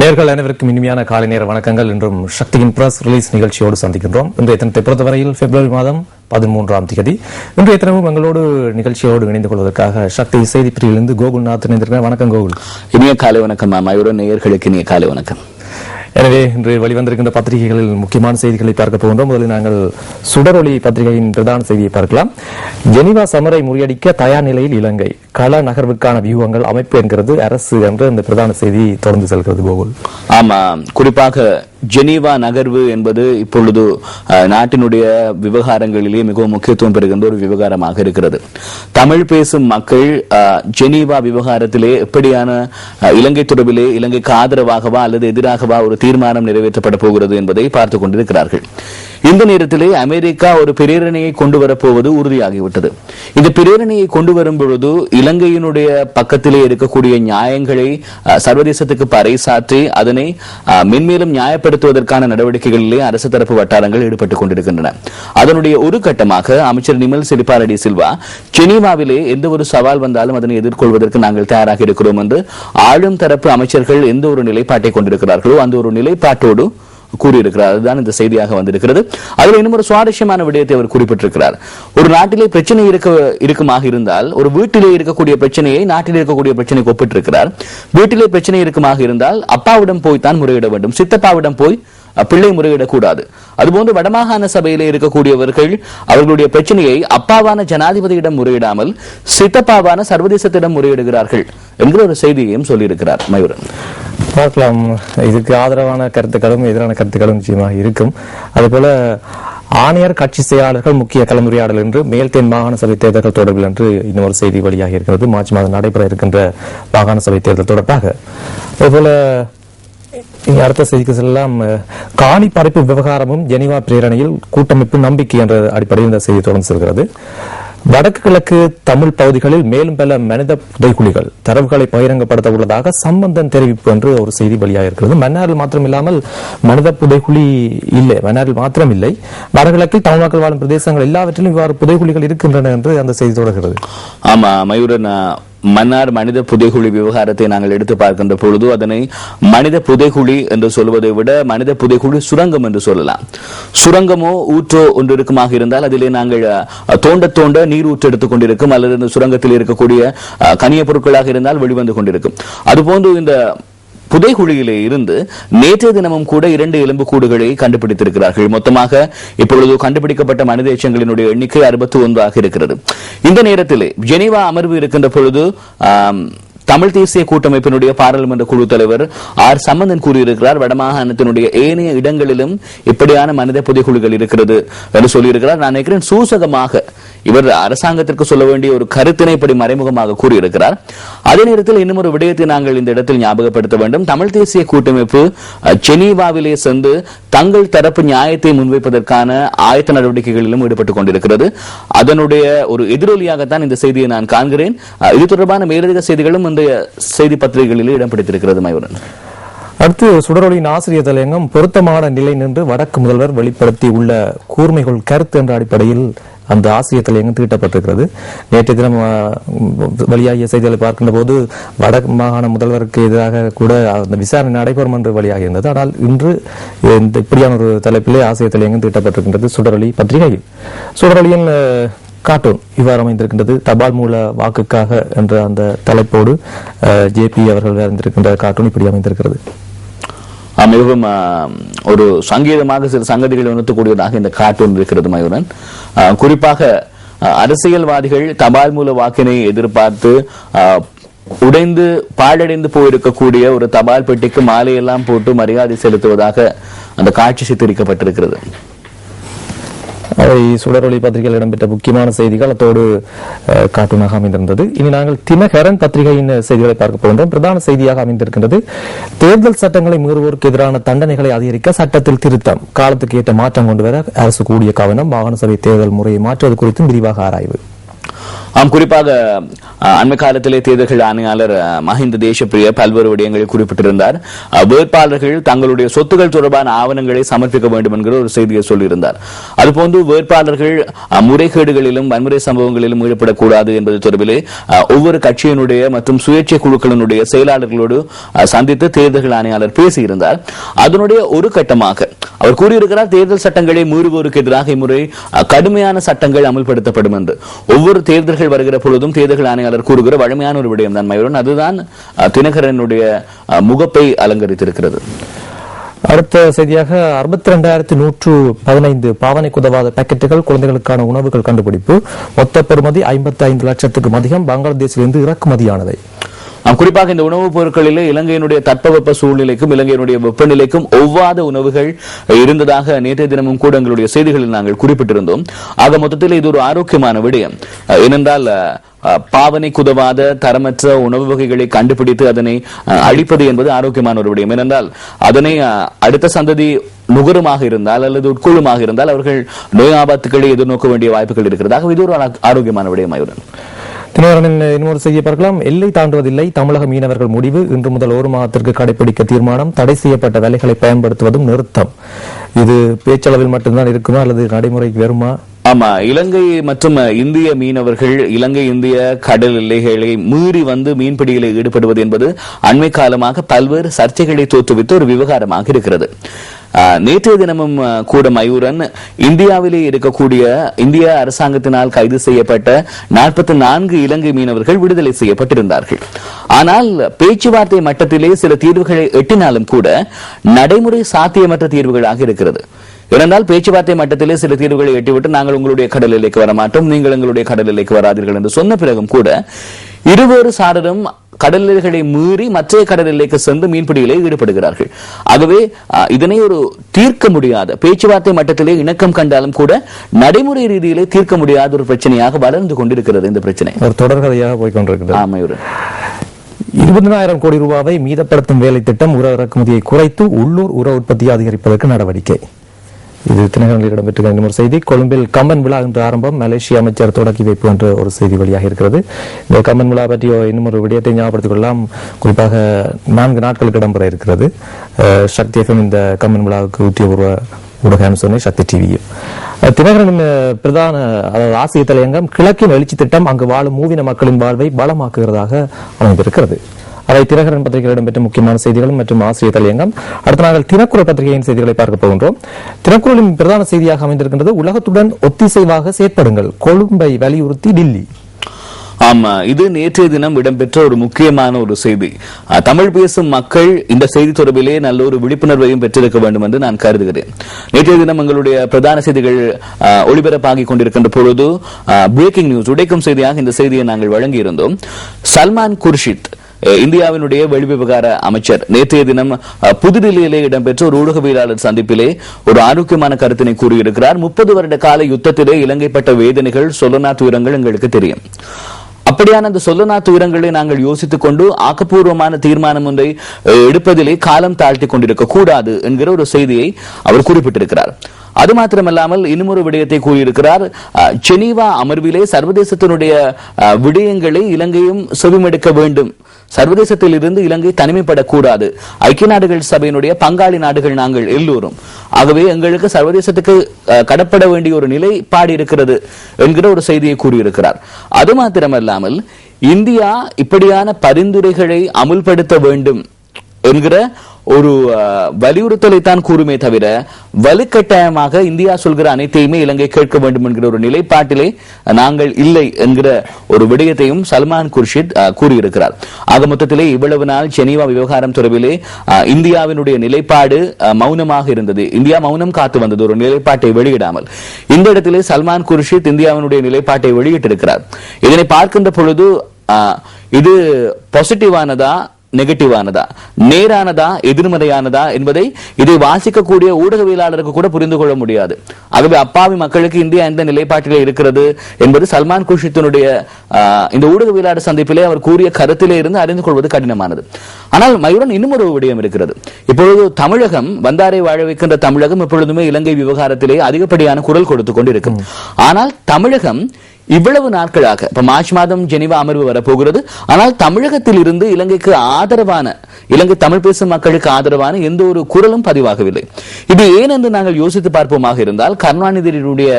நேயர்கள் அனைவருக்கும் இனிமையான காலை நேர வணக்கங்கள். இன்றும் சக்தியின் பிரஸ் ரிலீஸ் நிகழ்ச்சியோடு சந்திக்கின்றோம். இன்றைய தினத்தை பொறுத்தவரையில் பிப்ரவரி மாதம் 13ஆம் தேதி. இன்றைய தினமும் எங்களோடு நிகழ்ச்சியோடு இணைந்து கொள்வதற்காக சக்தி செய்தி பிரிவிலிருந்து கோகுல்நாத் இணைந்திருக்கிறார். வணக்கம் கோகுல். இனிய காலை வணக்கம். மயூரன் நேயர்களுக்கு இனிய காலை வணக்கம். எனவே இன்று வெளிவந்திருக்கின்ற பத்திரிகைகளில் முக்கியமான செய்திகளை பார்க்க போகின்றோம். முதலில் நாங்கள் சுடரொளி பத்திரிகையின் பிரதான செய்தியை பார்க்கலாம். ஜெனீவா சமரை முறியடிக்க தயார் நிலையில் இலங்கை, கள நகர்வுக்கான வியூகங்கள் அமைப்பு என்கிறது அரசு என்ற இந்த பிரதான செய்தி தொடர்ந்து செல்கிறது. கோகுல், ஆமா, குறிப்பாக ஜெனீவா நகர்வு என்பது இப்பொழுது நாட்டினுடைய விவகாரங்களிலே மிகவும் முக்கியத்துவம் பெறுகின்ற ஒரு விவகாரமாக இருக்கிறது. தமிழ் பேசும் மக்கள் ஜெனீவா விவகாரத்திலே எப்படியான இலங்கை தொடர்பிலே இலங்கைக்கு ஆதரவாகவா அல்லது எதிராகவா ஒரு தீர்மானம் நிறைவேற்றப்பட போகிறது என்பதை பார்த்துக் கொண்டிருக்கிறார்கள். இந்த நேரத்திலே அமெரிக்கா ஒரு பிரேரணையை கொண்டு வரப்போவது உறுதியாகிவிட்டது. இந்த பிரேரணையை கொண்டு வரும் பொழுது இலங்கையினுடைய பக்கத்திலே இருக்கக்கூடிய நியாயங்களை சர்வதேசத்துக்கு பறைசாற்றி அதனை மென்மேலும் நியாயப்படுத்துவதற்கான நடவடிக்கைகளிலே அரசு தரப்பு வட்டாரங்கள் ஈடுபட்டுக் கொண்டிருக்கின்றன. அதனுடைய ஒரு கட்டமாக அமைச்சர் நிமல் சிறிபால சில்வா ஜெனீவாவிலே எந்த ஒரு சவால் வந்தாலும் அதனை எதிர்கொள்வதற்கு நாங்கள் தயாராக இருக்கிறோம் என்று ஆளும் தரப்பு அமைச்சர்கள் எந்த ஒரு நிலைப்பாட்டை கொண்டிருக்கிறார்களோ அந்த ஒரு நிலைப்பாட்டோடு கூறியிருக்கிறார். அதுதான் இந்த செய்தியாக வந்திருக்கிறது. அதில் இன்னும் ஒரு சுவாரஸ்யமான விடயத்தை அவர் குறிப்பிட்டிருக்கிறார். ஒரு நாட்டிலே பிரச்சனை இருக்குமாக இருந்தால் ஒரு வீட்டிலே இருக்கக்கூடிய பிரச்சனையை நாட்டில் இருக்கக்கூடிய பிரச்சனைக்கு ஒப்பிட்டிருக்கிறார். வீட்டிலே பிரச்சனை இருக்குமாக இருந்தால் அப்பாவிடம் போய் தான் முறையிட வேண்டும், சித்தப்பாவிடம் போய் பிள்ளை முறையிடக்கூடாது. அதுபோன்று வடமாகாண சபையிலே இருக்கக்கூடியவர்கள் அவர்களுடைய பிரச்சனையை அப்பாவான ஜனாதிபதியிடம் முறையிடாமல் சித்தப்பாவான சர்வதேசத்திடம் முறையிடுகிறார்கள் என்கிற ஒரு செய்தியையும் சொல்லியிருக்கிறார். மயூரன், பார்க்கலாம். இதுக்கு ஆதரவான கருத்துக்களும் எதிரான கருத்துக்களும் நிச்சயமாக இருக்கும். அதுபோல ஆணையர் கட்சி செயலாளர்கள் முக்கிய கலந்துரையாடல் என்று மேல் தென் மாகாண சபை தேர்தல்கள் தொடர்பில் என்று இன்னொரு செய்தி வழியாக இருக்கிறது. மார்ச் மாதம் நடைபெற இருக்கின்ற மாகாண சபை தேர்தல் தொடர்பாக. அதுபோல அடுத்த செய்திக்கு செல்லாம். காணி பறிப்பு விவகாரமும் ஜெனீவா பிரேரணையில் கூட்டமைப்பு நம்பிக்கை என்ற அடிப்படையில் இந்த செய்தி தொடர்ந்து செல்கிறது. வடக்கு கிழக்கு தமிழ் பகுதிகளில் மேலும் பல மனித புதைகுழிகள் தரவுகளை பகிரங்கப்படுத்த உள்ளதாக சம்பந்தன் தெரிவிப்பு என்று ஒரு செய்தி வெளியாக இருக்கிறது. மன்னாரில் மாத்திரம் இல்லாமல் மனித புதைகுழி இல்லை, மன்னாரில் மாத்திரம் இல்லை, வடகிழக்கில் தமிழ் மக்கள் வாழும் பிரதேசங்கள் எல்லாவற்றிலும் இவ்வாறு புதைகுழிகள் இருக்கின்றன என்று அந்த செய்தி தொடர்கிறது. ஆமா மயூரன், மன்னார் மனித புதைகுழி விவகாரத்தை நாங்கள் எடுத்து பார்க்கின்ற பொழுது அதனை மனித புதைகுழி என்று சொல்வதை விட மனித புதைகுழி சுரங்கம் என்று சொல்லலாம். சுரங்கமோ ஊற்றோ ஒன்று இருக்குமாக இருந்தால் அதிலே நாங்கள் தோண்ட தோண்ட நீர் ஊற்று எடுத்துக் கொண்டிருக்கும், அல்லது இந்த சுரங்கத்தில் இருக்கக்கூடிய கனிய பொருட்களாக இருந்தால் வெளிவந்து கொண்டிருக்கும். அதுபோன்று இந்த புதைகுழியிலே இருந்து நேற்றைய தினமும் கூட 2 எலும்புக்கூடுகளை கண்டுபிடித்திருக்கிறார்கள். மொத்தமாக இப்பொழுது கண்டுபிடிக்கப்பட்ட மனித எச்சங்களினுடைய எண்ணிக்கை 61 இருக்கிறது. இந்த நேரத்திலே ஜெனீவா அமர்வு இருக்கின்ற பொழுது தமிழ் தேசிய கூட்டமைப்பினுடைய பாராளுமன்ற குழு தலைவர் ஆர் சம்பந்தன் கூறியிருக்கிறார், வடமாகாணத்தினுடைய ஏனைய இடங்களிலும் இப்படியான மனித புதைகுழிகள் இருக்கிறது என்று சொல்லியிருக்கிறார். நான் நினைக்கிறேன் சூசகமாக இவர் அரசாங்கத்திற்கு சொல்ல வேண்டிய ஒரு கருத்தினை இப்படி மறைமுகமாக கூறியிருக்கிறார். அதே நேரத்தில் இன்னும் ஒரு விடயத்தை நாங்கள் இந்த இடத்தில் ஞாபகப்படுத்த வேண்டும். தமிழ் தேசிய கூட்டமைப்பு ஜெனீவாவிலே சென்று தங்கள் தரப்பு நியாயத்தை முன்வைப்பதற்கான ஆயத்த நடவடிக்கைகளிலும் ஈடுபட்டுக் கொண்டிருக்கிறது. அதனுடைய ஒரு எதிரொலியாகத்தான் இந்த செய்தியை நான் காண்கிறேன். இது தொடர்பான மேலதிக செய்திகளும் இந்த செய்தி பத்திரிகைகளில் இடம் பிடித்திருக்கிறது. மயூரன், அடுத்து சுடரொளியின் ஆசிரியர் தலையங்கம் பொருத்தமான நிலை நின்று வடக்கு முதல்வர் வெளிப்படுத்தி உள்ள கூர்மைகள் கருத்து என்ற அடிப்படையில் அந்த ஆசிரியர் தலையங்கம் தீட்டப்பட்டிருக்கிறது. நேற்று தினம் வெளியாகிய செய்திகளை பார்க்கின்ற போது வடக்கு மாகாண முதல்வருக்கு எதிராக கூட அந்த விசாரணை நடைபெறும் என்று வெளியாக இருந்தது. ஆனால் இன்று இப்படியான ஒரு தலைப்பிலே ஆசிரியர் தலையங்கம் தீட்டப்பட்டிருக்கின்றது சுடரொளி பத்திரிகையில். சுடரொளியின் கார்ட்டூன் இவ்வாறு அமைந்திருக்கின்றது. தபால் மூல வாக்குக்காக என்ற அந்த தலைப்போடு ஜேபி அவர்கள் வரைந்திருக்கின்ற கார்ட்டூன் இப்படி அமைந்திருக்கிறது. மிகவும் ஒரு சங்கீதமாக சில சங்கதிகளை உணர்த்தக்கூடியதாக இந்த கார்ட்டூன் இருக்கிறது. மயூரன், குறிப்பாக அரசியல்வாதிகள் தபால் மூல வாக்கினை எதிர்பார்த்து உடைந்து பாழடைந்து போயிருக்கக்கூடிய ஒரு தபால் பெட்டிக்கு மாலையெல்லாம் போட்டு மரியாதை செலுத்துவதாக அந்த காட்சி சித்தரிக்கப்பட்டிருக்கிறது. அவை சுடரொளி பத்திரிகையில் இடம்பெற்ற முக்கியமான செய்திகள் அத்தோடு கார்ட்டூனாக அமைந்திருந்தது. இனி நாங்கள் தினகரன் பத்திரிகையின் செய்திகளை பார்க்க போகின்றோம். பிரதான செய்தியாக அமைந்திருக்கின்றது. தேர்தல் சட்டங்களை மீறுவோருக்கு எதிரான தண்டனைகளை அதிகரிக்க சட்டத்தில் திருத்தம், காலத்துக்கு ஏற்ற மாற்றம் கொண்டு வர அரசு கூடிய கவனம், மாகாண சபை தேர்தல் முறையை மாற்றுவது குறித்தும் விரிவாக ஆராய்வு. குறிப்பாக அண்மை காலத்திலே தேர்தல்கள் ஆணையாளர் மஹிந்த தேசப்பிரிய பல்வேறு விடயங்களை குறிப்பிட்டிருந்தார். வேட்பாளர்கள் தங்களுடைய சொத்துக்கள் தொடர்பான ஆவணங்களை சமர்ப்பிக்க வேண்டும் என்கிற ஒரு செய்தியை சொல்லியிருந்தார். அதுபோன்று வேட்பாளர்கள் முறைகேடுகளிலும் வன்முறை சம்பவங்களிலும் ஈடுபடக்கூடாது என்பது தொடர்பிலே ஒவ்வொரு கட்சியினுடைய மற்றும் சுயேட்சை குழுக்களினுடைய செயலாளர்களோடு சந்தித்து தேர்தல்கள் ஆணையாளர் பேசியிருந்தார். அதனுடைய ஒரு கட்டமாக அவர் கூறியிருக்கிறார், தேர்தல் சட்டங்களை மீறுவோருக்கு எதிராக இம்முறை கடுமையான சட்டங்கள் அமல்படுத்தப்படும் என்று. ஒவ்வொரு தேர்தல்கள் வருகிற பொழுதும் தேர்தல் ஆணையாளர் கூறுகிற வலிமையான ஒரு விடயம் தான் மயூரன். அதுதான் தினகரனுடைய முகப்பை அலங்கரித்திருக்கிறது. அடுத்த செய்தியாக 62,115 பாவனைக்கு உதவாத பாக்கெட்டுகள் குழந்தைகளுக்கான உணவுகள் கண்டுபிடிப்பு. மொத்த பெறுமதி 55 லட்சத்துக்கும் அதிகம். பங்களாதேஷிலிருந்து இறக்குமதியானதை. குறிப்பாக இந்த உணவுப் பொருட்களிலே இலங்கையினுடைய தட்பவெப்ப சூழ்நிலைக்கும் இலங்கையினுடைய வெப்பநிலைக்கும் ஒவ்வாத உணவுகள் இருந்ததாக நேற்றைய தினமும் கூட எங்களுடைய செய்திகளில் நாங்கள் குறிப்பிட்டிருந்தோம். ஆக மொத்தத்தில் இது ஒரு ஆரோக்கியமான விடயம். ஏனென்றால் பாவனைக்கு உதவாத தரமற்ற உணவு வகைகளை கண்டுபிடித்து அதனை அழிப்பது என்பது ஆரோக்கியமான ஒரு விடயம். ஏனென்றால் அதனை அடுத்த சந்ததி நுகருமாக இருந்தால் அல்லது உட்கொள்ளுமாக இருந்தால் அவர்கள் நோய் ஆபத்துக்களை எதிர்நோக்க வேண்டிய வாய்ப்புகள் இருக்கிறதாக இது ஒரு ஆரோக்கியமான விடயம். தினகரனின் இன்னொரு செய்தியை பார்க்கலாம். எல்லை தாண்டுவதில்லை தமிழக மீனவர்கள் முடிவு. இன்று முதல் 1 மாதத்திற்கு கடைபிடிக்க தீர்மானம். தடை செய்யப்பட்ட வேலைகளை பயன்படுத்துவதும் நிறுத்தம். இது பேச்சளவில் மட்டும்தான் இருக்குமா அல்லது நடைமுறைக்கு வருமா? ஆமா, இலங்கை மற்றும் இந்திய மீனவர்கள் இலங்கை இந்திய கடல் எல்லைகளை மீறி வந்து மீன்பிடியில் ஈடுபடுவது என்பது அண்மை காலமாக பல்வேறு சர்ச்சைகளை தோற்றுவித்து ஒரு விவகாரமாக இருக்கிறது. நேற்றைய தினமும் கூட மயூரன் இந்தியாவிலே இருக்கக்கூடிய இந்திய அரசாங்கத்தினால் கைது செய்யப்பட்ட 44 இலங்கை மீனவர்கள் விடுதலை செய்யப்பட்டிருந்தார்கள். ஆனால் பேச்சுவார்த்தை மட்டத்திலே சில தீர்வுகளை எட்டினாலும் கூட நடைமுறை சாத்தியமற்ற தீர்வுகளாக இருக்கிறது. இருந்தால் பேச்சுவார்த்தை மட்டத்திலே சில தீர்வுகளை எட்டிவிட்டு நாங்கள் உங்களுடைய கடல் எல்லைக்கு வர மாட்டோம், நீங்கள் எங்களுடைய கடல் எல்லைக்கு வராதீர்கள் என்று சொன்ன பிறகும் கூட இருவேறு சாரரும் கடல் எல்லைகளை மீறி மற்ற கடல் எல்லைக்கு சென்று மீன்பிடியிலே ஈடுபடுகிறார்கள். ஆகவே இதனை ஒரு தீர்க்க முடியாத பேச்சுவார்த்தை மட்டத்திலே இணக்கம் கண்டாலும் கூட நடைமுறை ரீதியிலே தீர்க்க முடியாத ஒரு பிரச்சனையாக வளர்ந்து கொண்டிருக்கிறது. இந்த பிரச்சனை ஒரு தொடர்கதையாக போய்கொண்டிருக்கிறது. 20,000 கோடி ரூபாவை மீதப்படுத்தும் வேலை திட்டம் உர இறக்குமதியை குறைத்து உள்ளூர் உர உற்பத்தியை அதிகரிப்பதற்கு நடவடிக்கை. இது தினகரனில் இடம்பெற்ற இன்னொரு செய்தி. கொழும்பில் கம்பன் விழா இன்று ஆரம்பம். மலேசிய அமைச்சர் தொடக்கி வைப்பு என்ற ஒரு செய்தி வெளியாக இருக்கிறது. இந்த கம்பன் விழா பற்றிய இன்னொரு விடயத்தை ஞாபகப்படுத்திக் கொள்ளலாம். குறிப்பாக 4 நாட்களுக்கு இடம்பெற இருக்கிறது. சக்தி எஃப்எம் இந்த கம்பன் விழாவுக்கு உத்தியோகபூர்வ ஊடகம் சொன்ன சக்தி டிவியும். தினகரனின் பிரதான ஆசிய தலையங்கம் கிழக்கின் எழுச்சி திட்டம் அங்கு வாழும் மூவின மக்களின் வாழ்வை பலமாக்குகிறதாக அமைந்திருக்கிறது. அவை தினகரன் பத்திரிகையில் இடம்பெற்ற முக்கியமான செய்திகளும் மற்றும் ஆசிரியர் தலையங்கம். அடுத்த நாங்கள் தினக்குரல் பத்திரிகையின் செய்திகளை பார்க்க போகின்றோம். தினக்குரலின் பிரதான செய்தியாக அமைந்திருக்கின்றது உலகத்துடன் ஒத்திசைவாக செயற்படுங்கள், கொழும்பை வலியுறுத்தி டில்லி. ஆமா, இது நேற்றைய தினம் இடம்பெற்ற ஒரு முக்கியமான ஒரு செய்தி. தமிழ் பேசும் மக்கள் இந்த செய்தி தொடர்பிலே நல்ல ஒரு விழிப்புணர்வையும் பெற்றிருக்க வேண்டும் என்று நான் கருதுகிறேன். நேற்றைய தினம் எங்களுடைய பிரதான செய்திகள் ஒளிபரப்பாகிக் கொண்டிருக்கின்ற பொழுது பிரேக்கிங் நியூஸ் உடைக்கும் செய்தியாக இந்த செய்தியை நாங்கள் வழங்கியிருந்தோம். சல்மான் குர்ஷித் இந்தியாவினுடைய வெளிவிவகார அமைச்சர் நேற்றைய தினம் புதுடில்லியிலே இடம்பெற்ற ஒரு ஊடகவியலாளர் சந்திப்பிலே ஒரு ஆரோக்கியமான கருத்தினை கூறியிருக்கிறார். 30 வருட கால யுத்தத்திலே இலங்கைப்பட்ட வேதனைகள் சொல்லனா துயரங்கள் எங்களுக்கு தெரியும். அப்படியான அந்த சொல்லனா துயரங்களை நாங்கள் யோசித்துக் கொண்டு ஆக்கப்பூர்வமான தீர்மானம் ஒன்றை எடுப்பதிலே காலம் தாழ்த்தி கொண்டிருக்க கூடாது என்கிற ஒரு செய்தியை அவர் குறிப்பிட்டிருக்கிறார். அது மாத்திரமல்லாமல் இன்னும் ஒரு விடயத்தை கூறியிருக்கிறார். ஜெனீவா அமர்விலே சர்வதேசத்தினுடைய விடயங்களை இலங்கையும் செவிமடுக்க வேண்டும். சர்வதேசத்தில் இருந்து இலங்கை தனிமைப்படக்கூடாது. ஐக்கிய நாடுகள் சபையினுடைய பங்காளி நாடுகள் நாங்கள் எல்லோரும். ஆகவே எங்களுக்கு சர்வதேசத்துக்கு கடப்பட வேண்டிய ஒரு நிலைப்பாடு இருக்கிறது என்கிற ஒரு செய்தியை கூறியிருக்கிறார். அது மாத்திரமல்லாமல் இந்தியா இப்படியான பரிந்துரைகளை அமுல்படுத்த வேண்டும் என்கிற ஒரு வலியுறுத்தலை தான் கூறுமே தவிர வலுக்கட்டாயமாக இந்தியா சொல்கிற அனைத்தையுமே இலங்கை கேட்க வேண்டும் என்கிற ஒரு நிலைப்பாட்டிலே நாங்கள் இல்லை என்கிற ஒரு விடயத்தையும் சல்மான் குர்ஷித் கூறியிருக்கிறார். ஆக மொத்தத்திலே இவ்வளவு நாள் ஜெனீவா விவகாரம் தொடர்பிலே இந்தியாவினுடைய நிலைப்பாடு மௌனமாக இருந்தது. இந்தியா மௌனம் காத்து வந்தது, ஒரு நிலைப்பாட்டை வெளியிடாமல். இந்த இடத்திலே சல்மான் குர்ஷித் இந்தியாவினுடைய நிலைப்பாட்டை வெளியிட்டிருக்கிறார். இதனை பார்க்கின்ற பொழுது இது பாசிட்டிவானதா நெகட்டிவானதா, நேரானதா எதிர்மறையானதா என்பதை இதை வாசிக்கக்கூடிய ஊடகவியலாளருக்கு கூட புரிந்து கொள்ள முடியாது. ஆகவே அப்பாவி மக்களுக்கு இந்தியா எந்த நிலைப்பாட்டிலே இருக்கிறது என்பது சல்மான் குர்ஷித்தினுடைய இந்த ஊடகவியலாளர் சந்திப்பிலே அவர் கூறிய கருத்திலே இருந்து அறிந்து கொள்வது கடினமானது. ஆனால் மயூரன் இன்னும் ஒரு விடயம் இருக்கிறது. இப்பொழுது தமிழகம் வந்தாரை வாழ வைக்கின்ற தமிழகம் எப்பொழுதுமே இலங்கை விவகாரத்திலே அதிகப்படியான குரல் கொடுத்துக் கொண்டிருக்கும். ஆனால் தமிழகம் இவ்வளவு நாட்களாக இப்ப மார்ச் மாதம் ஜெனீவா அமர்வு வரப்போகிறது. ஆனால் தமிழகத்தில் இருந்து இலங்கைக்கு ஆதரவான, இலங்கை தமிழ் பேசும் மக்களுக்கு ஆதரவான எந்த ஒரு குரலும் பதிவாகவில்லை. இது ஏன் என்று நாங்கள் யோசித்து பார்ப்போமாக இருந்தால், கருணாநிதியினுடைய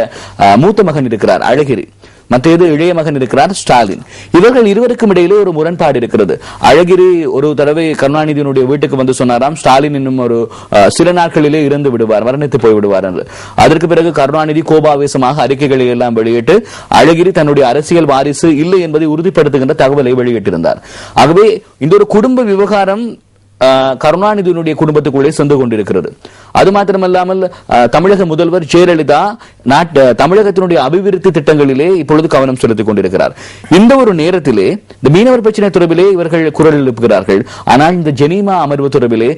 மூத்த மகன் இருக்கிறார் அழகிரி, மற்றது இளைய மகன் இருக்கிறார் ஸ்டாலின். இவர்கள் இருவருக்கும் இடையிலே ஒரு முரண்பாடு இருக்கிறது. அழகிரி ஒரு தடவை கருணாநிதியினுடைய வீட்டுக்கு வந்து சொன்னாராம், ஸ்டாலின் இன்னும் ஒரு சில நாட்களிலே இறந்து விடுவார், மரணித்து போய் விடுவார் என்று. அதற்கு பிறகு கருணாநிதி கோபாவேசமாக அறிக்கைகளை எல்லாம் வெளியிட்டு அழகிரி தன்னுடைய அரசியல் வாரிசு இல்லை என்பதை உறுதிப்படுத்துகின்ற தகவலை வெளியிட்டிருந்தார். ஆகவே இந்த ஒரு குடும்ப விவகாரம் கருணாநிதியினுடைய குடும்பத்துக்குள்ளே சென்று கொண்டிருக்கிறது. அது மாத்திரமல்லாமல் தமிழக முதல்வர் ஜெயலலிதா தமிழகத்தினுடைய அபிவிருத்தி திட்டங்களிலே இப்பொழுது கவனம் செலுத்திக் கொண்டிருக்கிறார். இந்த ஒரு நேரத்திலே இந்த மீனவர் பிரச்சனை தொடர்பிலே இவர்கள் குரல் எழுப்புகிறார்கள். ஆனால் இந்த ஜெனீவா அமர்வு தொடர்பிலே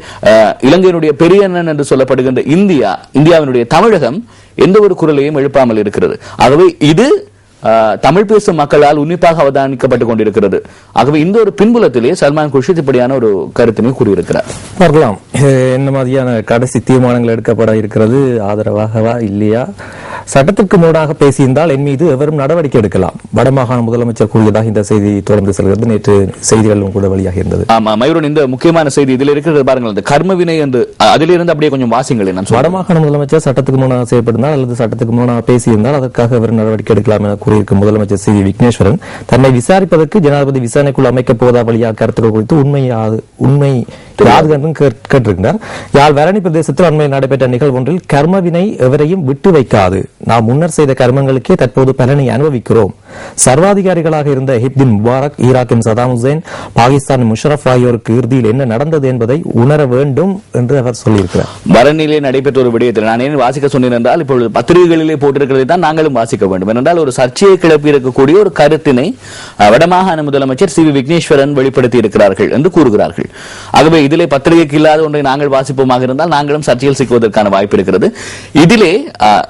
இலங்கையினுடைய பெரிய அண்ணன் என்று சொல்லப்படுகின்ற இந்தியாவினுடைய தமிழகம் எந்த ஒரு குரலையும் எழுப்பாமல் இருக்கிறது. ஆகவே இது தமிழ் பேசும் மக்களால் உன்னிப்பாக அவதானிக்கப்பட்டுக் கொண்டிருக்கிறது. ஆகவே இந்த ஒரு பின்புலத்திலே சல்மான் குர்ஷித் இப்படியான ஒரு கருத்தினை கூறியிருக்கிறார். பார்க்கலாம் என்ன மாதிரியான கடைசி தீர்மானங்கள் எடுக்கப்பட இருக்கிறது, ஆதரவாகவா இல்லையா, சட்டத்திற்கு முன்னாக பேசியிருந்தால் என் மீது எவரும் நடவடிக்கை எடுக்கலாம், வடமாகாண முதலமைச்சர் கூறியதாக இந்த செய்தி தொடர்ந்து செல்கிறது. நேற்று செய்திகளும் கூட வெளியாக இருந்தது. ஆமா மயூரன், இந்த முக்கியமான செய்தி இதில் இருக்கிறது பாருங்கள், இந்த கர்மவினை என்று அதிலிருந்து அப்படியே கொஞ்சம் வாசிங்களேன். வடமாகாண முதலமைச்சர் சட்டத்துக்கு முன்னாக செய்யப்பட்டிருந்தால் அல்லது சட்டத்துக்கு முன்னாக பேசியிருந்தால் அதற்காக அவர் நடவடிக்கை எடுக்கலாம் என கூறியிருக்கும் முதலமைச்சர் சி விக்னேஸ்வரன் தன்னை விசாரிப்பதற்கு ஜனாதிபதி விசாரணைக்குள் அமைக்கப் போவதா வழியாக கருத்துக்கள் குறித்து உண்மை கேட்டிருக்கிறார். யாழ் வரணி பிரதேசத்தில் அண்மையில் நடைபெற்ற நிகழ்வு ஒன்றில் கர்மவினை எவரையும் விட்டு வைக்காது, நாம் முன்னர் செய்த கர்மங்களுக்கே தற்போது பலனை அனுபவிக்கிறோம். சர்வாதிகாரிகளாக இருந்த ஹிப்தின் முபாரக், ஈராக்கின் சதாம் ஹுசேன், பாகிஸ்தான் முஷரப் ஆகியோருக்கு இறுதியில் என்ன நடந்தது என்பதை உணர வேண்டும் என்று அவர் சொல்லியிருக்கிறார். வரணிலே நடைபெற்ற ஒரு விடயத்தில் நான் ஏன் வாசிக்க சொன்னேன் என்றால், இப்பொழுது பத்திரிகைகளிலே போட்டிருக்கிறதை தான் நாங்களும் வாசிக்க வேண்டும். ஏனென்றால் ஒரு சர்ச்சையை கிளப்பி இருக்கக்கூடிய ஒரு கருத்தினை வடமாகாண முதலமைச்சர் சி விக்னேஸ்வரன் வெளிப்படுத்தி இருக்கிறார்கள் என்று கூறுகிறார்கள். ஆகவே இதிலே பத்திரிகைக்கு இல்லாத ஒன்றை நாங்கள் வாசிப்போமாக இருந்தால் நாங்களும் சர்ச்சையில் சிக்குவதற்கான வாய்ப்பு இருக்கிறது. இதிலே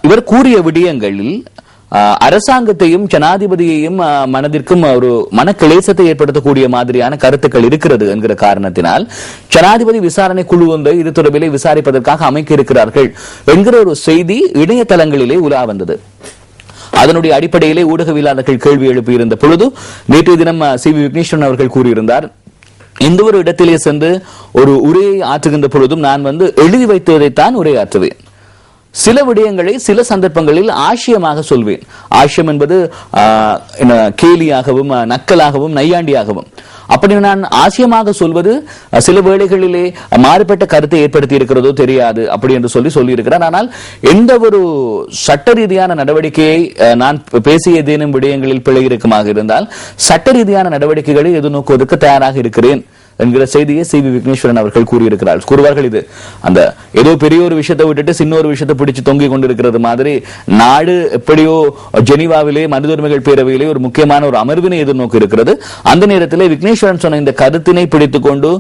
இவர் கூறிய விடயங்களில் அரசாங்கத்தையும் ஜனாதிபதியையும் மனதிற்கும் ஒரு மனக்கிளேசத்தை ஏற்படுத்தக்கூடிய மாதிரியான கருத்துக்கள் இருக்கிறது என்கிற காரணத்தினால் ஜனாதிபதி விசாரணை குழு ஒன்றை இது தொடர்பிலே விசாரிப்பதற்காக அமைக்க இருக்கிறார்கள் என்கிற ஒரு செய்தி இணையதளங்களிலே உலா வந்தது. அதனுடைய அடிப்படையிலே ஊடகவியலாளர்கள் கேள்வி எழுப்பியிருந்த பொழுது நேற்றைய தினம் சி விக்னேஸ்வரன் அவர்கள் கூறியிருந்தார், எந்த ஒரு இடத்திலே சென்று ஒரு உரையை ஆற்றுகின்ற பொழுதும் நான் எழுதி வைத்ததைத்தான் உரையாற்றுவேன். சில விடயங்களை சில சந்தர்ப்பங்களில் ஆசியமாக சொல்வேன். ஆசியம் என்பது கேலியாகவும் நக்கலாகவும் நையாண்டியாகவும். அப்படி நான் ஆசியமாக சொல்வது சில வேளைகளிலே மாறுபட்ட கருத்தை ஏற்படுத்தி இருக்கிறதோ தெரியாது அப்படி என்று சொல்லி இருக்கிறார். ஆனால் எந்த ஒரு சட்ட ரீதியான நடவடிக்கையை நான் பேசிய ஏதேனும் விடயங்களில் பிழை இருக்குமாக இருந்தால் சட்ட ரீதியான நடவடிக்கைகளை எதிர்நோக்குவதற்கு தயாராக இருக்கிறேன் என்கிற செய்தியை சி விக்னேஸ்வரன் அவர்கள் கூறுவார்கள். இது அந்த ஏதோ பெரிய ஒரு விஷயத்தை விட்டுட்டு சின்ன ஒரு விஷயத்தை பிடிச்சு தொங்கிக் கொண்டிருக்கிறது மாதிரி நாடு எப்படியோ ஜெனீவாவிலே மனித உரிமைகள் பேரவையிலே ஒரு முக்கியமான ஒரு அமர்வினை எதிர்நோக்கி இருக்கிறது. அந்த நேரத்தில் விக்னேஸ்வரன் சொன்ன இந்த கருத்தினை பிடித்துக் கொண்டு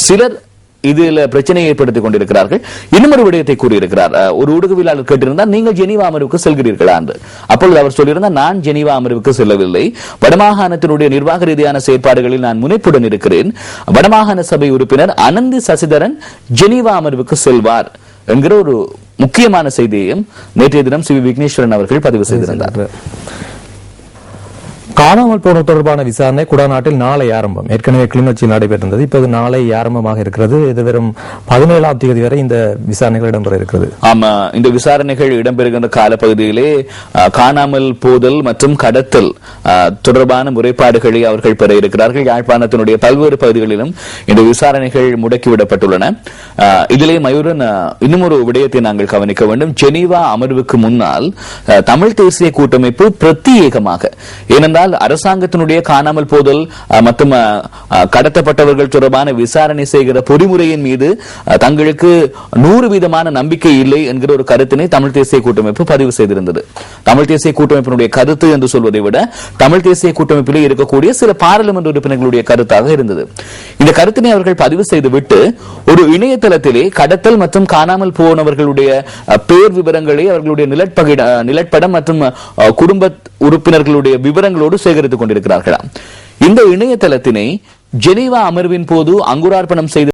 சிலர் இதில் பிரச்சனையை ஏற்படுத்திக் கொண்டிருக்கிறார்கள். இன்னும் ஒரு விடயத்தை கூறியிருக்கிறார். ஒரு ஊடகவியலாளர் கேட்டிருந்தார், நீங்கள் ஜெனீவா அமர்வுக்கு செல்கிறீர்களா என்று. அப்பொழுது அவர் சொல்லியிருந்தார், நான் ஜெனீவா அமர்வுக்கு செல்லவில்லை, வடமாகாணத்தினுடைய நிர்வாக ரீதியான செயற்பாடுகளில் நான் முனைப்புடன் இருக்கிறேன். வடமாகாண சபை உறுப்பினர் அனந்தி சசிதரன் ஜெனீவா அமர்வுக்கு செல்வார் என்கிற ஒரு முக்கியமான செய்தியையும் நேற்றைய தினம் சி விக்னேஸ்வரன் அவர்கள் பதிவு செய்திருந்தார். காணாமல் போன தொடர்பான விசாரணை குடாநாட்டில் நாளை ஆரம்பம். ஏற்கனவே கிளிநொச்சியில் நடைபெற்றிருந்தது, இப்போது நாளை ஆரம்பமாக இருக்கிறது. இது வெறும் 17ஆம் தேதி வரை இந்த விசாரணைகள் இடம்பெற இருக்கிறது. ஆமா, இந்த விசாரணைகள் இடம்பெறுகின்ற காலப்பகுதியிலே காணாமல் போதல் மற்றும் கடத்தல் தொடர்பான முறைப்பாடுகளை அவர்கள் பெற இருக்கிறார்கள். யாழ்ப்பாணத்தினுடைய பல்வேறு பகுதிகளிலும் இந்த விசாரணைகள் முடக்கிவிடப்பட்டுள்ளன. இதிலே மயூரன் இன்னும் ஒரு விடயத்தை நாங்கள் கவனிக்க வேண்டும். ஜெனீவா அமர்வுக்கு முன்னால் தமிழ் தேசிய கூட்டமைப்பு பிரத்யேகமாக, ஏனென்றால் அரசாங்கத்தினுடைய காணாமல் போதல் மற்றும் கடத்தப்பட்டவர்கள் தொடர்பான விசாரணை செய்கிற பொறிமுறையின் மீது தங்களுக்கு 100% நம்பிக்கை இல்லை என்கிற ஒரு கருத்தினை தமிழ் தேசிய கூட்டமைப்பு பதிவு செய்திருந்தது. தமிழ் தேசிய கூட்டமைப்பினுடைய கருத்து என்று சொல்வதை விட தமிழ் தேசிய கூட்டமைப்பிலே இருக்கக்கூடிய சில பாராளுமன்ற உறுப்பினர்களுடைய கருத்தாக இருந்தது. இந்த கருத்தினை அவர்கள் பதிவு செய்துவிட்டு ஒரு இணையதளத்திலே கடத்தல் மற்றும் காணாமல் போனவர்களுடைய பேர் விவரங்களை அவர்களுடைய நிலப்படம் மற்றும் குடும்ப உறுப்பினர்களுடைய விவரங்களோடு சேகரித்துக் கொண்டிருக்கிறார்களாம். இந்த இணையதளத்தினை ஜெனீவா அமர்வின் போது அங்குரார்ப்பணம் செய்து